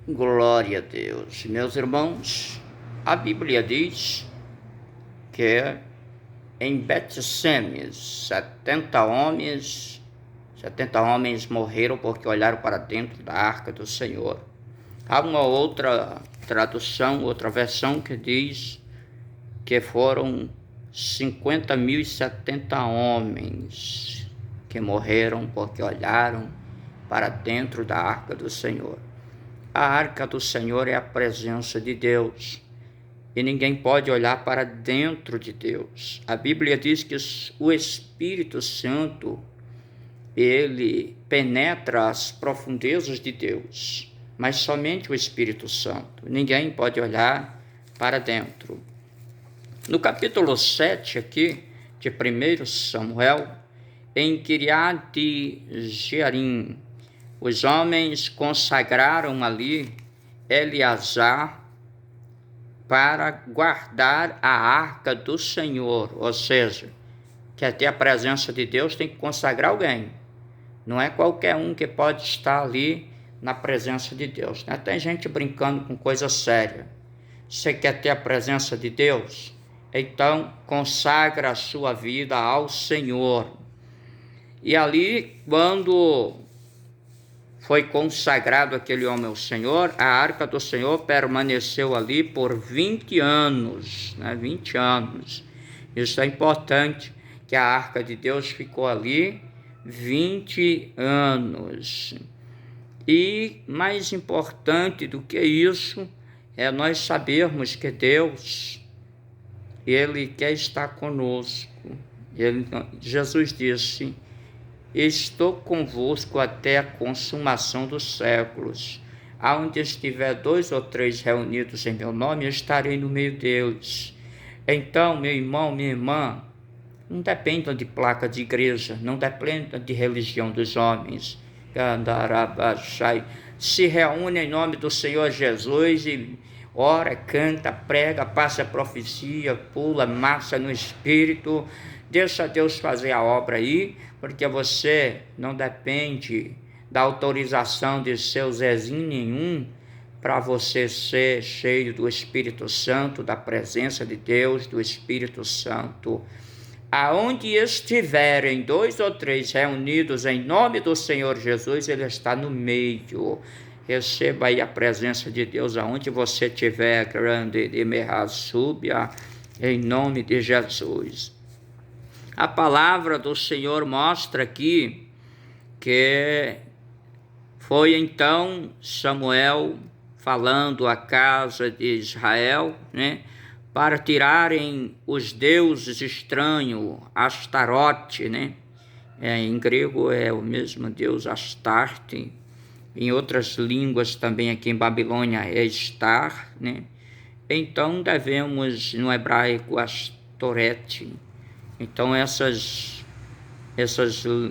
Glória a Deus. Meus irmãos, a Bíblia diz que em Bet-Semes 70 homens morreram porque olharam para dentro da arca do Senhor. Há uma outra tradução, outra versão que diz que foram 50.070 homens que morreram porque olharam para dentro da arca do Senhor. A arca do Senhor é a presença de Deus e ninguém pode olhar para dentro de Deus. A Bíblia diz que o Espírito Santo, ele penetra as profundezas de Deus, mas somente o Espírito Santo. Ninguém pode olhar para dentro. No capítulo 7 aqui de 1 Samuel, em Quiriate-Jearim, os homens consagraram ali Eleazar para guardar a arca do Senhor, ou seja, quer ter a presença de Deus, tem que consagrar alguém. Não é qualquer um que pode estar ali na presença de Deus, né? Tem gente brincando com coisa séria. Você quer ter a presença de Deus? Então consagra a sua vida ao Senhor. E ali, quando foi consagrado aquele homem ao Senhor, a arca do Senhor permaneceu ali por 20 anos, né? 20 anos. Isso é importante, que a arca de Deus ficou ali 20 anos. E mais importante do que isso, é nós sabermos que Deus, Ele quer estar conosco. Jesus disse: estou convosco até a consumação dos séculos. Aonde estiver 2 ou 3 reunidos em meu nome, eu estarei no meio deles. Então, meu irmão, minha irmã, não dependa de placa de igreja, não dependa de religião dos homens. Se reúne em nome do Senhor Jesus e ora, canta, prega, passa a profecia, pula, marcha no Espírito. Deixa Deus fazer a obra aí, porque você não depende da autorização de seu Zezinho nenhum para você ser cheio do Espírito Santo, da presença de Deus, do Espírito Santo. Aonde estiverem 2 ou 3 reunidos em nome do Senhor Jesus, Ele está no meio. Receba aí a presença de Deus aonde você estiver, grande de Merrasúbia, em nome de Jesus. A palavra do Senhor mostra aqui que foi então Samuel falando à casa de Israel, né, para tirarem os deuses estranhos, Astarote, né? Em grego é o mesmo deus Astarte. Em outras línguas também aqui em Babilônia é Estar, né? Então devemos no hebraico Astorete. Então essas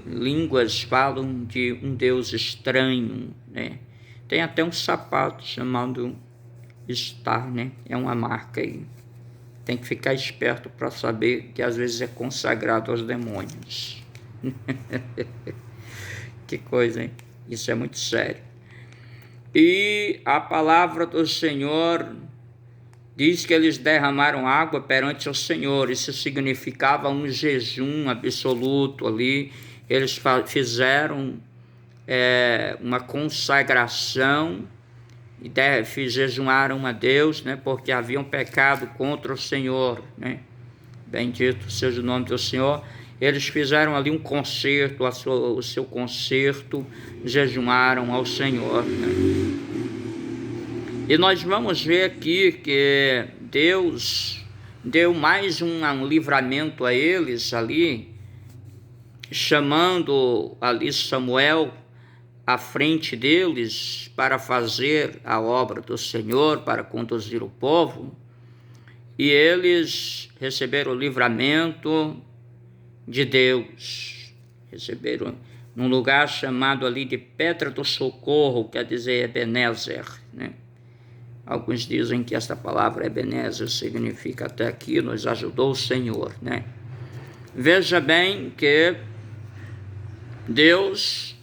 línguas falam de um Deus estranho, né? Tem até um sapato chamado Star, né? É uma marca aí. Tem que ficar esperto para saber que às vezes é consagrado aos demônios. Que coisa, hein? Isso é muito sério. E a palavra do Senhor diz que eles derramaram água perante o Senhor. Isso significava um jejum absoluto ali. Eles fizeram uma consagração e jejuaram a Deus, né? Porque haviam pecado contra o Senhor, né? Bendito seja o nome do Senhor. Eles fizeram ali um concerto, o seu concerto, jejuaram ao Senhor, né? E nós vamos ver aqui que Deus deu mais um livramento a eles ali, chamando ali Samuel à frente deles para fazer a obra do Senhor, para conduzir o povo. E eles receberam o livramento de Deus. Receberam num lugar chamado ali de Pedra do Socorro, quer dizer Ebenezer, né? Alguns dizem que esta palavra Ebenezer significa até aqui nos ajudou o Senhor, né? Veja bem que Deus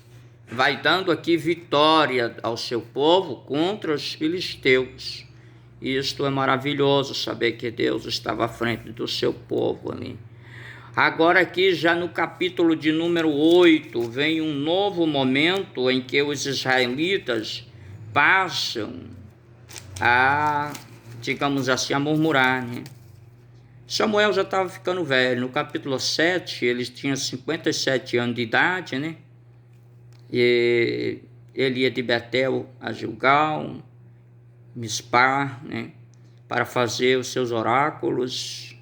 vai dando aqui vitória ao seu povo contra os filisteus. Isto é maravilhoso, saber que Deus estava à frente do seu povo ali. Agora aqui já no capítulo de número 8, vem um novo momento em que os israelitas passam a, digamos assim, a murmurar, né? Samuel já estava ficando velho. No capítulo 7, ele tinha 57 anos de idade, né? E ele ia de Betel a Gilgal, Mispá, né? Para fazer os seus oráculos.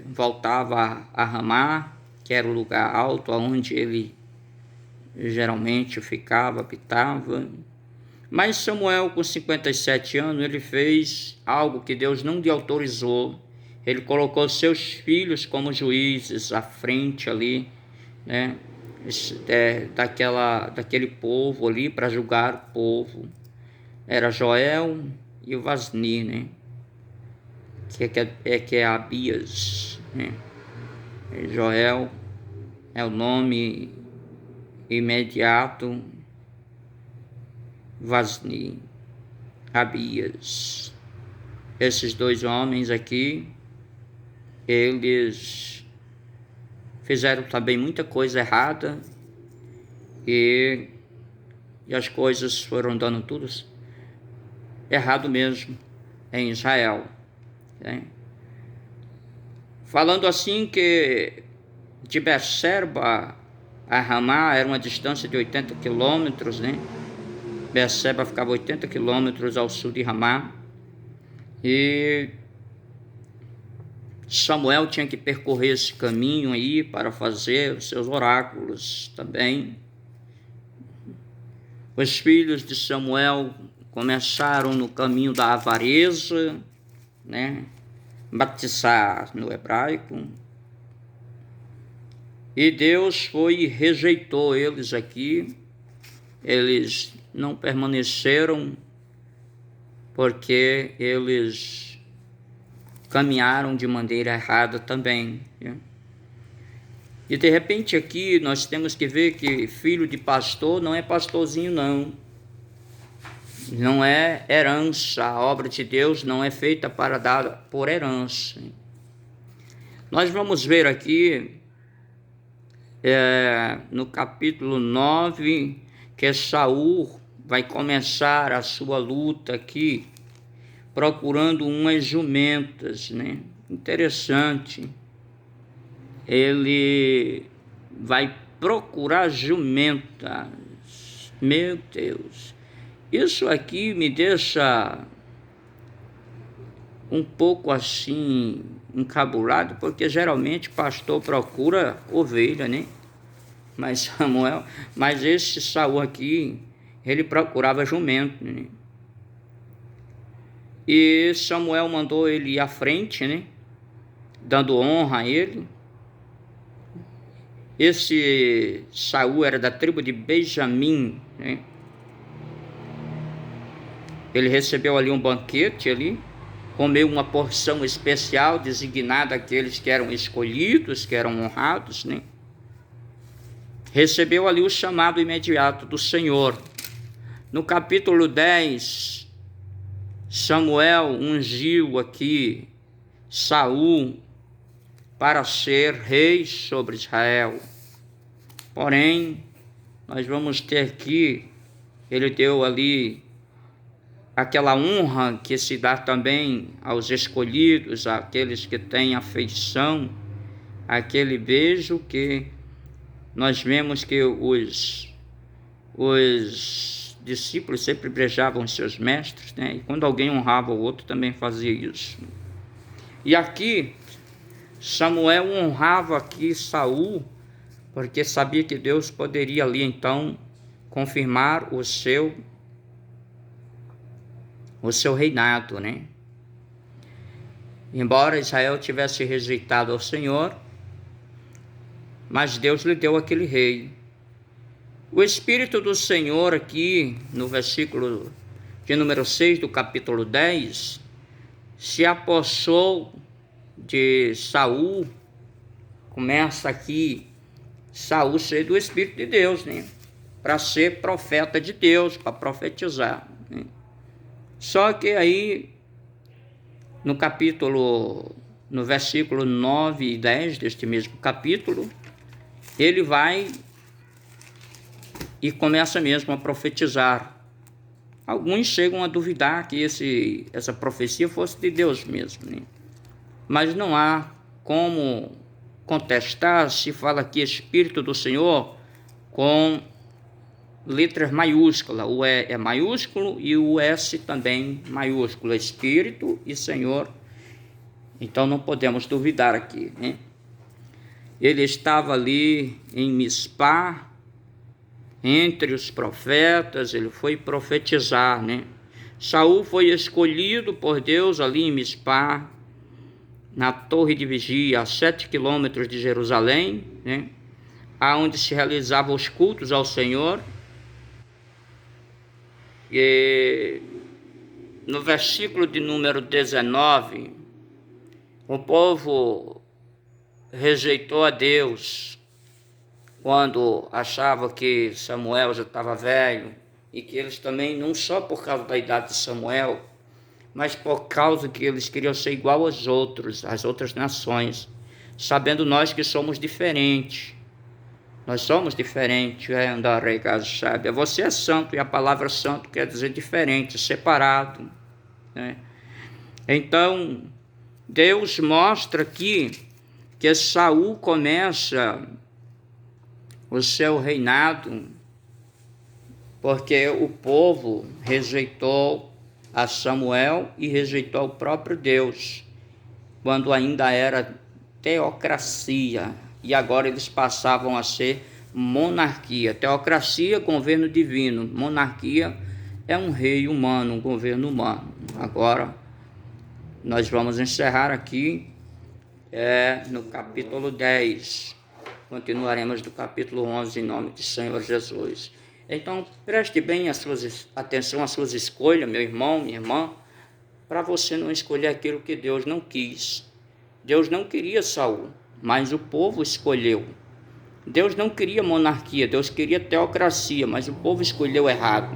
Voltava a Ramá, que era o lugar alto onde ele geralmente ficava, habitava. Mas Samuel, com 57 anos, ele fez algo que Deus não lhe autorizou. Ele colocou seus filhos como juízes à frente ali, né, daquele povo ali, para julgar o povo. Era Joel e o Vasni, né, que é Abias, né. Joel é o nome imediato, Vasni, Abias. Esses dois homens aqui, eles fizeram também muita coisa errada e as coisas foram dando tudo errado mesmo em Israel, né? Falando assim que de Berseba a Ramá era uma distância de 80 quilômetros, né? Berseba ficava 80 quilômetros ao sul de Ramá. E Samuel tinha que percorrer esse caminho aí para fazer os seus oráculos também. Os filhos de Samuel começaram no caminho da avareza, né? Batizar no hebraico. E Deus foi e rejeitou eles aqui. Eles não permaneceram porque eles caminharam de maneira errada também, né? E de repente aqui nós temos que ver que filho de pastor não é pastorzinho não. Não é herança, a obra de Deus não é feita para dar por herança. Nós vamos ver aqui no capítulo 9 que Saul vai começar a sua luta aqui procurando umas jumentas, né? Interessante. Ele vai procurar jumentas. Meu Deus. Isso aqui me deixa um pouco assim encabulado, porque geralmente pastor procura ovelha, né? Mas esse Saul aqui, ele procurava jumento, né? E Samuel mandou ele ir à frente, né? Dando honra a ele. Esse Saul era da tribo de Benjamim, né? Ele recebeu ali um banquete ali, comeu uma porção especial designada àqueles que eram escolhidos, que eram honrados, né? Recebeu ali o chamado imediato do Senhor. No capítulo 10, Samuel ungiu aqui Saul para ser rei sobre Israel. Porém, nós vamos ter que ele deu ali aquela honra que se dá também aos escolhidos, àqueles que têm afeição, aquele beijo que nós vemos que os discípulos sempre beijavam seus mestres, né? E quando alguém honrava o outro, também fazia isso. E aqui, Samuel honrava aqui Saul, porque sabia que Deus poderia ali então confirmar o seu reinado, né? Embora Israel tivesse rejeitado ao Senhor, mas Deus lhe deu aquele rei. O Espírito do Senhor aqui, no versículo de número 6 do capítulo 10, se apossou de Saul. Começa aqui Saul cheio do Espírito de Deus, né? Para ser profeta de Deus, para profetizar, né? Só que aí, no versículo 9 e 10 deste mesmo capítulo, ele vai e começa mesmo a profetizar. Alguns chegam a duvidar que essa profecia fosse de Deus mesmo, né? Mas não há como contestar se fala aqui Espírito do Senhor com letras maiúsculas. O E é maiúsculo e o S também maiúsculo. Espírito e Senhor. Então não podemos duvidar aqui, né? Ele estava ali em Mispá, entre os profetas, ele foi profetizar, né? Saul foi escolhido por Deus ali em Mispá, na torre de vigia, a 7 quilômetros de Jerusalém, né? Aonde se realizavam os cultos ao Senhor. E no versículo de número 19, o povo rejeitou a Deus quando achava que Samuel já estava velho, e que eles também, não só por causa da idade de Samuel, mas por causa que eles queriam ser igual aos outros, às outras nações, sabendo nós que somos diferentes. Nós somos diferentes, sabe? Você é santo, e a palavra santo quer dizer diferente, separado, né? Então, Deus mostra aqui que Saul começa o seu reinado porque o povo rejeitou a Samuel e rejeitou o próprio Deus, quando ainda era teocracia, e agora eles passavam a ser monarquia. Teocracia, governo divino. Monarquia é um rei humano, um governo humano. Agora, nós vamos encerrar aqui no capítulo 10. Continuaremos do capítulo 11 em nome do Senhor Jesus. Então, preste bem atenção às suas escolhas, meu irmão, minha irmã, para você não escolher aquilo que Deus não quis. Deus não queria Saul, mas o povo escolheu. Deus não queria monarquia, Deus queria teocracia, mas o povo escolheu errado.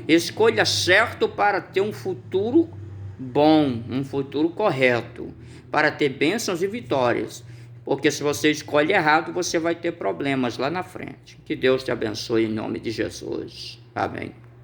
Escolha certo para ter um futuro bom, um futuro correto, para ter bênçãos e vitórias. Porque se você escolhe errado, você vai ter problemas lá na frente. Que Deus te abençoe em nome de Jesus. Amém.